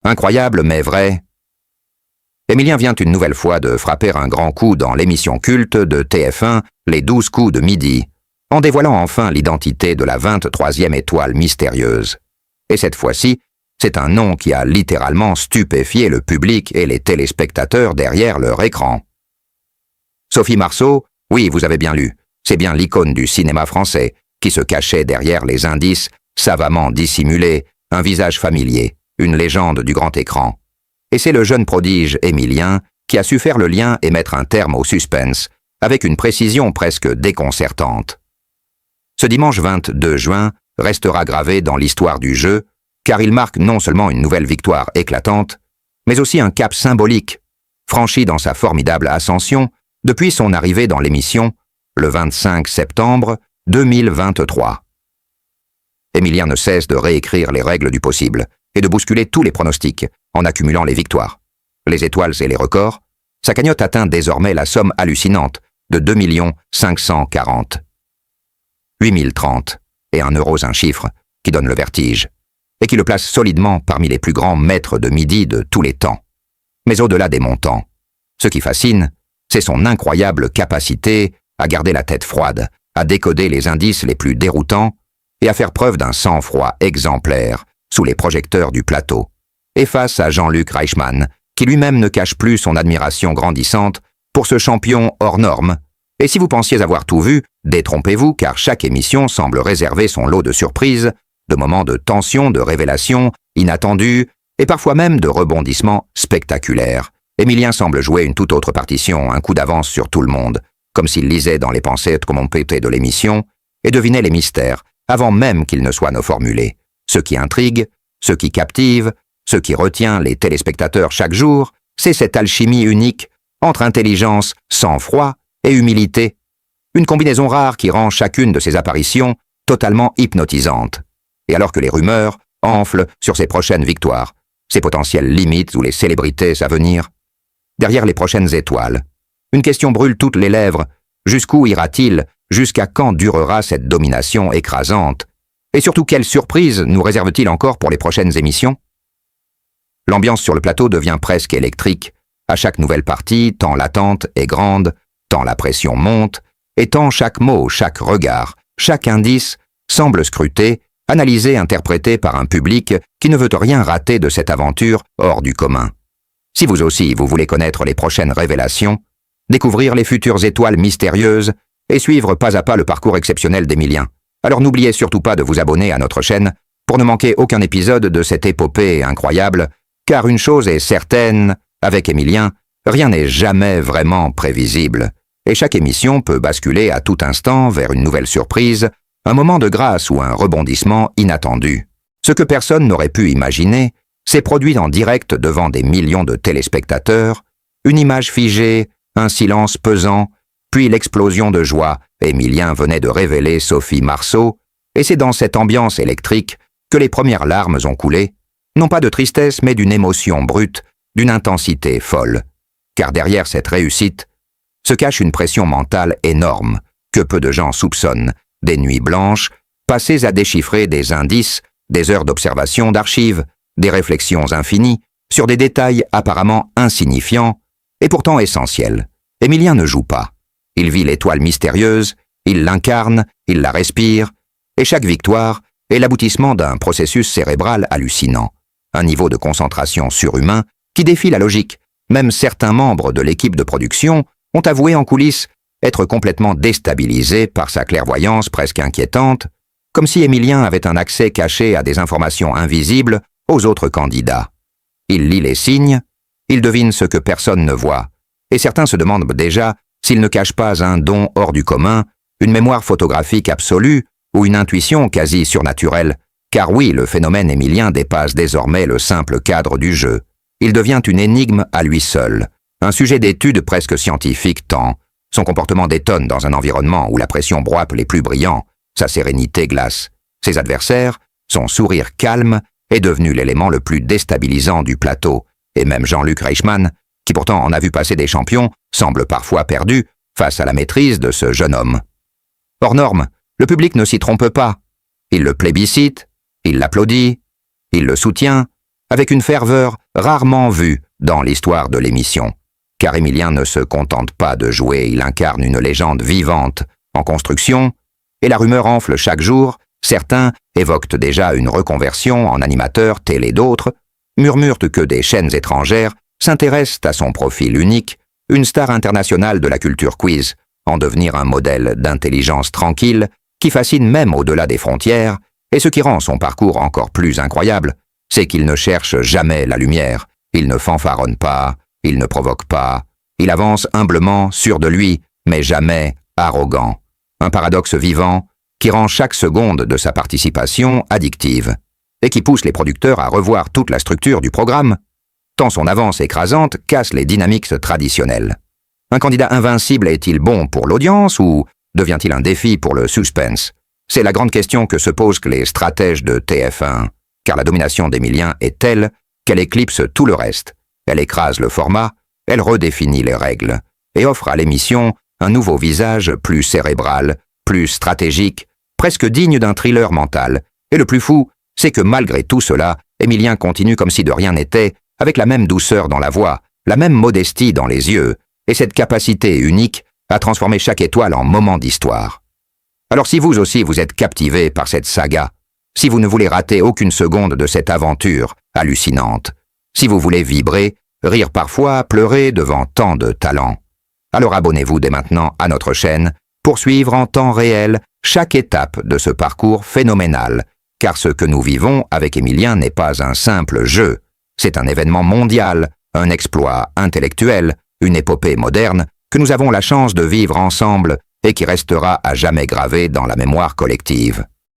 Incroyable mais vrai. Émilien vient une nouvelle fois de frapper un grand coup dans l'émission culte de TF1, Les 12 coups de midi, en dévoilant enfin l'identité de la 23e étoile mystérieuse. Et cette fois-ci, c'est un nom qui a littéralement stupéfié le public et les téléspectateurs derrière leur écran. Sophie Marceau, oui, vous avez bien lu, c'est bien l'icône du cinéma français, qui se cachait derrière les indices, savamment dissimulés, un visage familier, une légende du grand écran. Et c'est le jeune prodige Émilien qui a su faire le lien et mettre un terme au suspense, avec une précision presque déconcertante. Ce dimanche 22 juin restera gravé dans l'histoire du jeu, car il marque non seulement une nouvelle victoire éclatante, mais aussi un cap symbolique, franchi dans sa formidable ascension depuis son arrivée dans l'émission, le 25 septembre 2023. Émilien ne cesse de réécrire les règles du possible et de bousculer tous les pronostics en accumulant les victoires, les étoiles et les records. Sa cagnotte atteint désormais la somme hallucinante de 2 540 8030 et 1 euro, un chiffre qui donne le vertige et qui le place solidement parmi les plus grands maîtres de midi de tous les temps. Mais au-delà des montants, ce qui fascine, c'est son incroyable capacité à garder la tête froide, à décoder les indices les plus déroutants et à faire preuve d'un sang-froid exemplaire sous les projecteurs du plateau, et face à Jean-Luc Reichmann, qui lui-même ne cache plus son admiration grandissante pour ce champion hors norme. Et si vous pensiez avoir tout vu, détrompez-vous, car chaque émission semble réserver son lot de surprises, de moments de tension, de révélations inattendues, et parfois même de rebondissements spectaculaires. Émilien semble jouer une toute autre partition, un coup d'avance sur tout le monde, comme s'il lisait dans les pensées de l'émission et devinait les mystères, avant même qu'ils ne soient formulés. Ce qui intrigue, ce qui captive, ce qui retient les téléspectateurs chaque jour, c'est cette alchimie unique entre intelligence, sang-froid et humilité. Une combinaison rare qui rend chacune de ses apparitions totalement hypnotisante. Et alors que les rumeurs enflent sur ses prochaines victoires, ses potentielles limites ou les célébrités à venir, derrière les prochaines étoiles, une question brûle toutes les lèvres. Jusqu'où ira-t-il? Jusqu'à quand durera cette domination écrasante? Et surtout, quelle surprise nous réserve-t-il encore pour les prochaines émissions? L'ambiance sur le plateau devient presque électrique. À chaque nouvelle partie, tant l'attente est grande, tant la pression monte, et tant chaque mot, chaque regard, chaque indice semble scruté, analysé, interprété par un public qui ne veut rien rater de cette aventure hors du commun. Si vous aussi, vous voulez connaître les prochaines révélations, découvrir les futures étoiles mystérieuses et suivre pas à pas le parcours exceptionnel d'Émilien, alors n'oubliez surtout pas de vous abonner à notre chaîne pour ne manquer aucun épisode de cette épopée incroyable, car une chose est certaine, avec Émilien, rien n'est jamais vraiment prévisible, et chaque émission peut basculer à tout instant vers une nouvelle surprise, un moment de grâce ou un rebondissement inattendu. Ce que personne n'aurait pu imaginer s'est produit en direct devant des millions de téléspectateurs, une image figée, un silence pesant, puis l'explosion de joie. Émilien venait de révéler Sophie Marceau, et c'est dans cette ambiance électrique que les premières larmes ont coulé, non pas de tristesse mais d'une émotion brute, d'une intensité folle. Car derrière cette réussite se cache une pression mentale énorme que peu de gens soupçonnent, des nuits blanches, passées à déchiffrer des indices, des heures d'observation d'archives, des réflexions infinies sur des détails apparemment insignifiants et pourtant essentiels. Émilien ne joue pas. Il vit l'étoile mystérieuse, il l'incarne, il la respire, et chaque victoire est l'aboutissement d'un processus cérébral hallucinant, un niveau de concentration surhumain qui défie la logique. Même certains membres de l'équipe de production ont avoué en coulisses être complètement déstabilisés par sa clairvoyance presque inquiétante, comme si Émilien avait un accès caché à des informations invisibles aux autres candidats. Il lit les signes, il devine ce que personne ne voit, et certains se demandent déjà s'il ne cache pas un don hors du commun, une mémoire photographique absolue ou une intuition quasi surnaturelle, car oui, le phénomène Émilien dépasse désormais le simple cadre du jeu. Il devient une énigme à lui seul, un sujet d'étude presque scientifique tant son comportement détonne dans un environnement où la pression broie les plus brillants, sa sérénité glace. Ses adversaires, son sourire calme, est devenu l'élément le plus déstabilisant du plateau, et même Jean-Luc Reichmann, qui pourtant en a vu passer des champions, semble parfois perdu face à la maîtrise de ce jeune homme. Hors norme, le public ne s'y trompe pas. Il le plébiscite, il l'applaudit, il le soutient, avec une ferveur rarement vue dans l'histoire de l'émission. Car Émilien ne se contente pas de jouer, il incarne une légende vivante, en construction, et la rumeur enfle chaque jour. Certains évoquent déjà une reconversion en animateur télé, d'autres murmurent que des chaînes étrangères s'intéressent à son profil unique, une star internationale de la culture quiz, en devenir un modèle d'intelligence tranquille qui fascine même au-delà des frontières, et ce qui rend son parcours encore plus incroyable, c'est qu'il ne cherche jamais la lumière, il ne fanfaronne pas, il ne provoque pas, il avance humblement, sûr de lui, mais jamais arrogant. Un paradoxe vivant qui rend chaque seconde de sa participation addictive, et qui pousse les producteurs à revoir toute la structure du programme, tant son avance écrasante casse les dynamiques traditionnelles. Un candidat invincible est-il bon pour l'audience ou devient-il un défi pour le suspense? C'est la grande question que se posent les stratèges de TF1, car la domination d'Émilien est telle qu'elle éclipse tout le reste. Elle écrase le format, elle redéfinit les règles, et offre à l'émission un nouveau visage plus cérébral, plus stratégique, presque digne d'un thriller mental. Et le plus fou, c'est que malgré tout cela, Émilien continue comme si de rien n'était, avec la même douceur dans la voix, la même modestie dans les yeux, et cette capacité unique à transformer chaque étoile en moment d'histoire. Alors si vous aussi vous êtes captivé par cette saga, si vous ne voulez rater aucune seconde de cette aventure hallucinante, si vous voulez vibrer, rire parfois, pleurer devant tant de talent, alors abonnez-vous dès maintenant à notre chaîne pour suivre en temps réel chaque étape de ce parcours phénoménal, car ce que nous vivons avec Émilien n'est pas un simple jeu, c'est un événement mondial, un exploit intellectuel, une épopée moderne que nous avons la chance de vivre ensemble et qui restera à jamais gravé dans la mémoire collective.